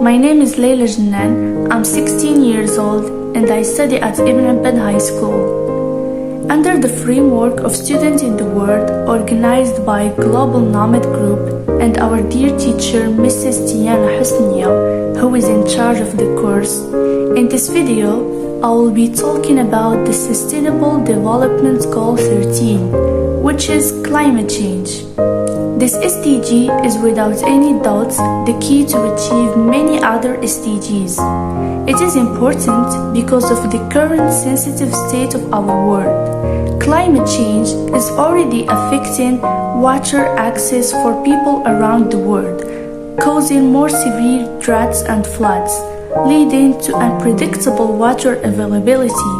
My name is Layla Jannan. I'm 16 years old and I study at Ibn Abbad High School. Under the framework of Students in the World organized by Global Nomad Group and our dear teacher Mrs. Tiana Housnia, who is in charge of the course, in this video I will be talking about the Sustainable Development Goal 13, which is climate change. This SDG is without any doubt the key to achieve many other SDGs. It is important because of the current sensitive state of our world. Climate change is already affecting water access for people around the world, causing more severe droughts and floods, leading to unpredictable water availability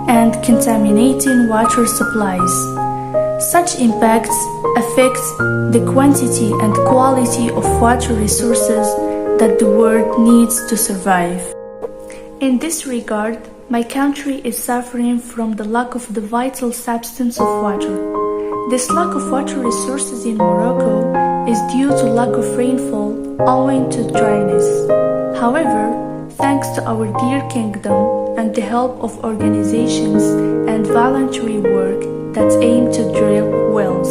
and contaminating water supplies. Such impacts affect the quantity and quality of water resources that the world needs to survive. In this regard, my country is suffering from the lack of the vital substance of water. This lack of water resources in Morocco is due to lack of rainfall owing to dryness. However, thanks to our dear kingdom and the help of organizations and voluntary work that aim to drill wells.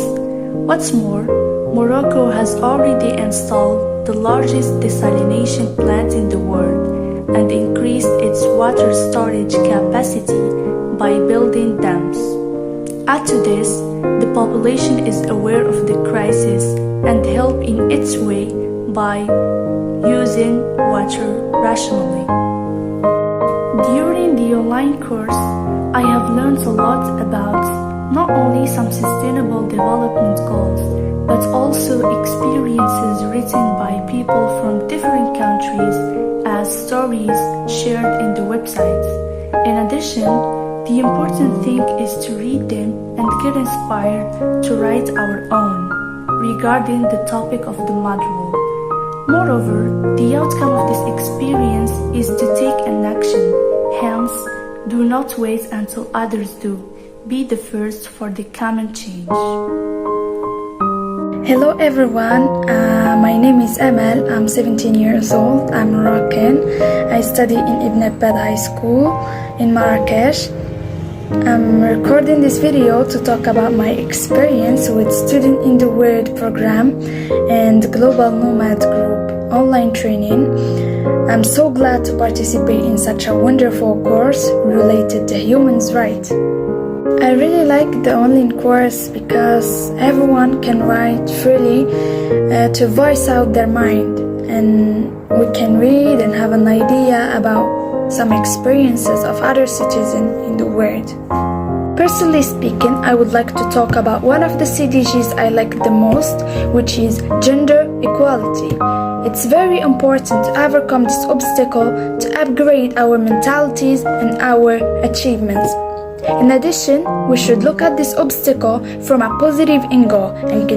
What's more, Morocco has already installed the largest desalination plant in the world and increased its water storage capacity by building dams. Add to this, the population is aware of the crisis and help in its way by using water rationally. During the online course, I have learned a lot about not only some sustainable development goals, but also experiences written by people from different countries as stories shared in the websites. In addition, the important thing is to read them and get inspired to write our own regarding the topic of the module. Moreover, the outcome of this experience is to take an action. Hence, do not wait until others do. Be the first for the common change. Hello everyone, my name is Amal. I'm 17 years old. I'm Moroccan. I study in Ibn Abbad High School in Marrakesh. I'm recording this video to talk about my experience with Student in the World program and Global Nomad Group online training. I'm so glad to participate in such a wonderful course related to human rights. I really like the online course because everyone can write freely to voice out their mind, and we can read and have an idea about some experiences of other citizens in the world. Personally speaking, I would like to talk about one of the CDGs I like the most, which is gender equality. It's very important to overcome this obstacle to upgrade our mentalities and our achievements. In addition, we should look at this obstacle from a positive angle and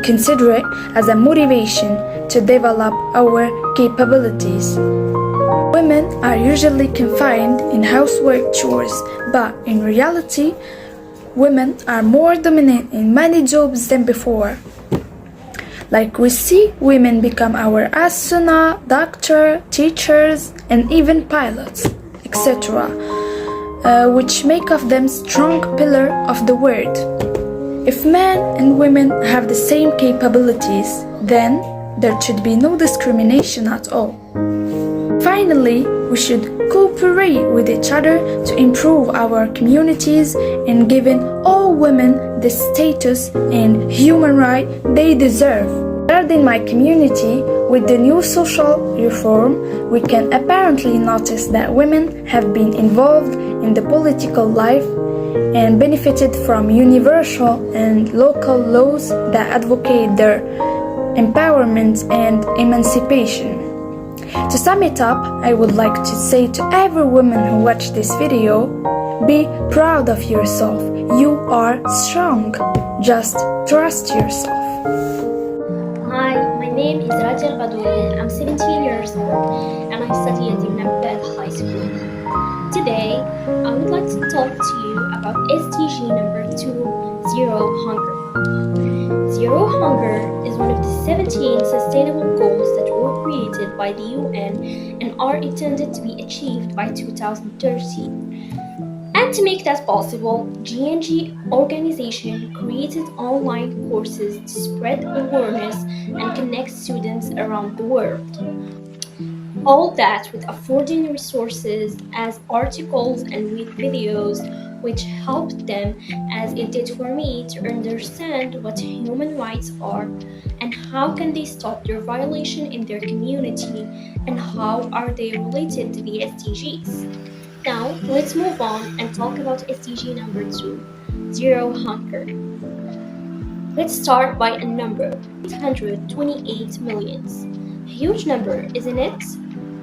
consider it as a motivation to develop our capabilities. Women are usually confined in housework chores, but in reality, women are more dominant in many jobs than before. Like we see women become our astronaut, doctor, teachers, and even pilots, etc., which make of them strong pillar of the world. If men and women have the same capabilities, then there should be no discrimination at all. Finally, we should cooperate with each other to improve our communities and giving all women the status and human right they deserve. In my community, with the new social reform, we can apparently notice that women have been involved in the political life and benefited from universal and local laws that advocate their empowerment and emancipation. To sum it up, I would like to say to every woman who watched this video, be proud of yourself. You are strong. Just trust yourself. Hi, my name is Raja Al-Badouri. I'm 17 years old and I study at Ibn Abbad High School. Today, I would like to talk to you about SDG number 2, Zero Hunger. Zero hunger is one of the 17 sustainable goals that were created by the UN and are intended to be achieved by 2030. And to make that possible, GNG organization created online courses to spread awareness and connect students around the world. All that with affording resources as articles and with videos, which helped them, as it did for me, to understand what human rights are and how can they stop their violation in their community and how are they related to the SDGs. Now, let's move on and talk about SDG number 2, zero hunger. Let's start by a number, 828 millions. A huge number, isn't it?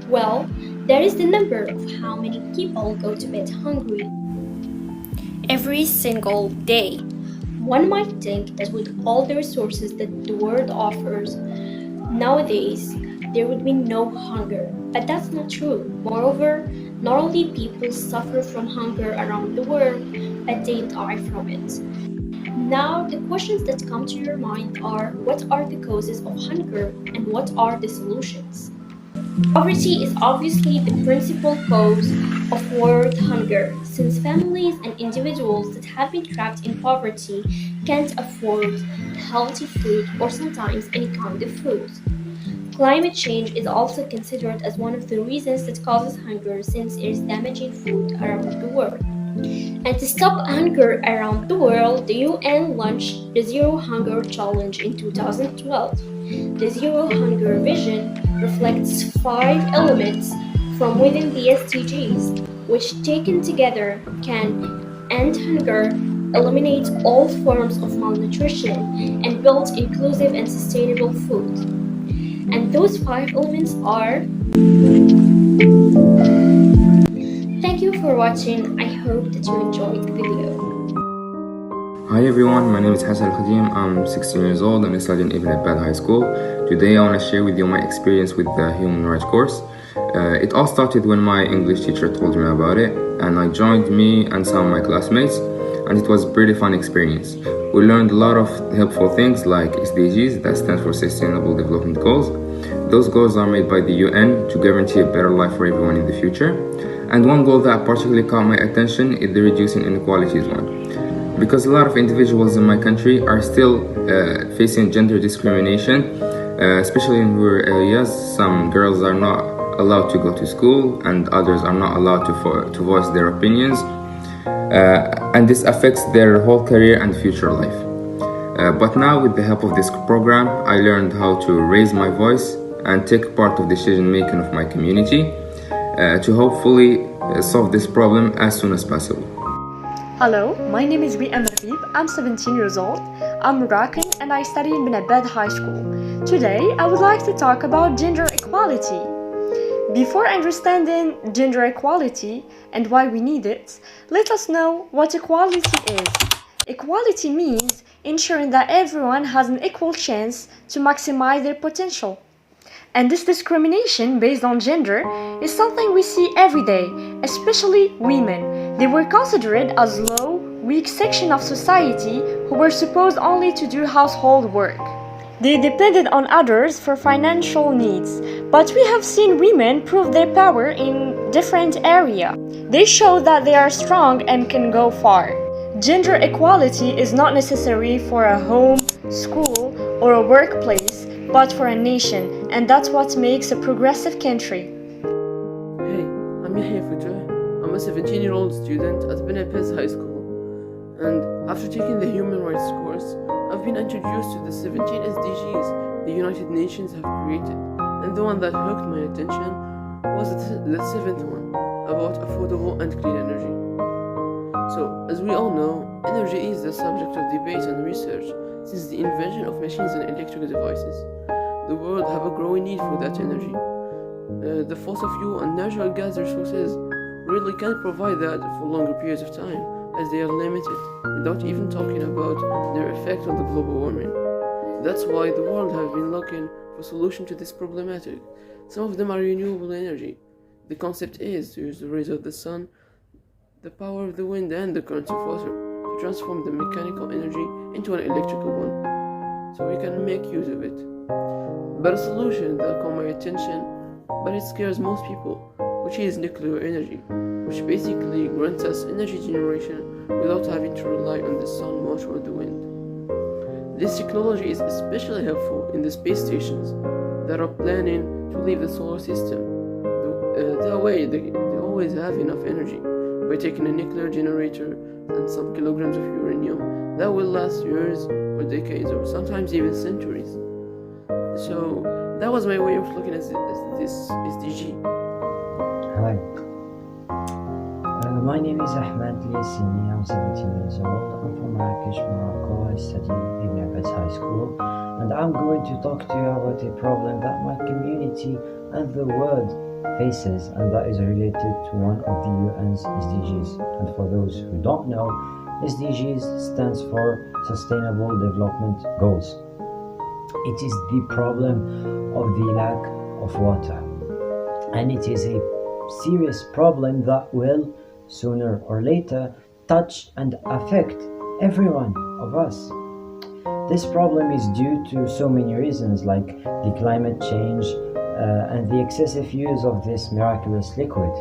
Well, that is the number of how many people go to bed hungry every single day. One might think that with all the resources that the world offers, nowadays there would be no hunger. But that's not true. Moreover, not only people suffer from hunger around the world, but they die from it. Now, the questions that come to your mind are, what are the causes of hunger and what are the solutions? Poverty is obviously the principal cause of world hunger, since families and individuals that have been trapped in poverty can't afford healthy food or sometimes any kind of food. Climate change is also considered as one of the reasons that causes hunger, since it is damaging food around the world. And to stop hunger around the world, the UN launched the Zero Hunger Challenge in 2012. The Zero Hunger Vision reflects 5 elements from within the SDGs, which taken together can end hunger, eliminate all forms of malnutrition, and build inclusive and sustainable food. And those 5 elements are... Thank you for watching. I hope that you enjoyed the video. Hi everyone, my name is Hassan Al-Khadim. I'm 16 years old and I study in Ibn Abbad High School. Today I want to share with you my experience with the human rights course. It all started when my English teacher told me about it, and I joined me and some of my classmates, and it was a pretty fun experience. We learned a lot of helpful things like SDGs, that stands for Sustainable Development Goals. Those goals are made by the UN to guarantee a better life for everyone in the future. And one goal that particularly caught my attention is the reducing inequalities one. Because a lot of individuals in my country are still facing gender discrimination, especially in rural areas. Some girls are not allowed to go to school and others are not allowed to voice their opinions. And this affects their whole career and future life. But now with the help of this program, I learned how to raise my voice and take part of decision making of my community to hopefully solve this problem as soon as possible. Hello, my name is Ibn Abbad. I'm 17 years old. I'm Moroccan and I study in Ibn Abbad High School. Today, I would like to talk about gender equality. Before understanding gender equality and why we need it, let us know what equality is. Equality means ensuring that everyone has an equal chance to maximize their potential. And this discrimination based on gender is something we see every day, especially women. They were considered as low, weak section of society who were supposed only to do household work. They depended on others for financial needs, but we have seen women prove their power in different areas. They show that they are strong and can go far. Gender equality is not necessary for a home, school, or a workplace, but for a nation, and that's what makes a progressive country. Hey, I'm Yahya Futuh. I'm a 17-year-old student at Ibn Abbad High School, and after taking the human rights course, I've been introduced to the 17 SDGs the United Nations have created, and the one that hooked my attention was the 7th one, about affordable and clean energy. So, as we all know, energy is the subject of debate and research since the invention of machines and electrical devices. The world have a growing need for that energy. The fossil fuel and natural gas resources really can't provide that for longer periods of time, as they are limited, without even talking about their effect on the global warming. That's why the world have been looking for solutions to this problematic. Some of them are renewable energy. The concept is to use the rays of the sun, the power of the wind and the current of water to transform the mechanical energy into an electrical one, so we can make use of it. But a solution that caught my attention, but it scares most people, which is nuclear energy, which basically grants us energy generation without having to rely on the sun much or the wind. This technology is especially helpful in the space stations that are planning to leave the solar system. That way they always have enough energy by taking a nuclear generator and some kilograms of uranium that will last years or decades or sometimes even centuries. So that was my way of looking at this SDG. Hi. My name is Ahmed Yassini. I'm 17 years old. I'm from Marrakesh, Morocco. I study Ibn Abbad High School, and I'm going to talk to you about a problem that my community and the world faces, and that is related to one of the UN's SDGs. And for those who don't know, SDGs stands for Sustainable Development Goals. It is the problem of the lack of water, and it is a serious problem that will sooner or later touch and affect every one of us. This problem is due to so many reasons, like the climate change and the excessive use of this miraculous liquid.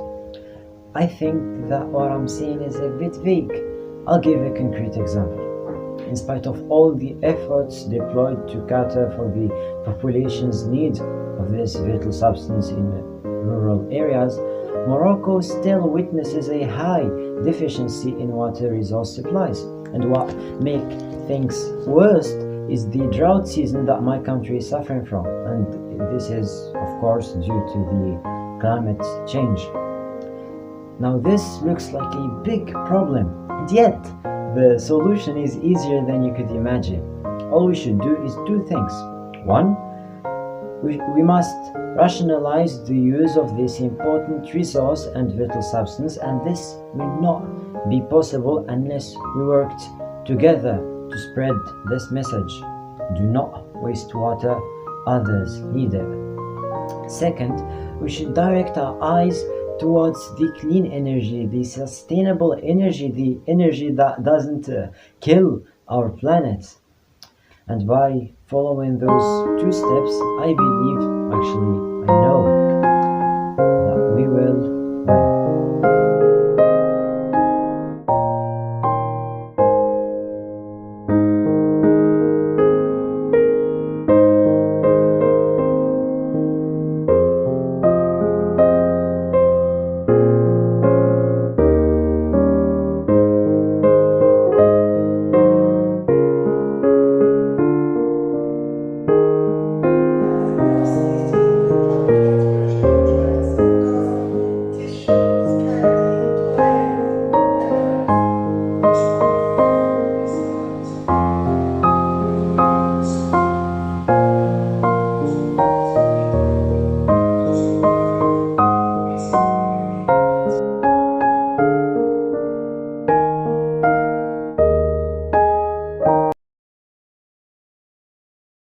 I think that what I'm saying is a bit vague. I'll give a concrete example. In spite of all the efforts deployed to cater for the population's need of this vital substance in rural areas, Morocco still witnesses a high deficiency in water resource supplies. And what makes things worse is the drought season that my country is suffering from. And this is, of course, due to the climate change. Now, this looks like a big problem, and yet the solution is easier than you could imagine. All we should do is two things. One, we must rationalize the use of this important resource and vital substance, and this will not be possible unless we worked together to spread this message. Do not waste water, others need it. Second, we should direct our eyes towards the clean energy, the sustainable energy, the energy that doesn't kill our planet. And by following those two steps, I believe, actually I know, that we will win.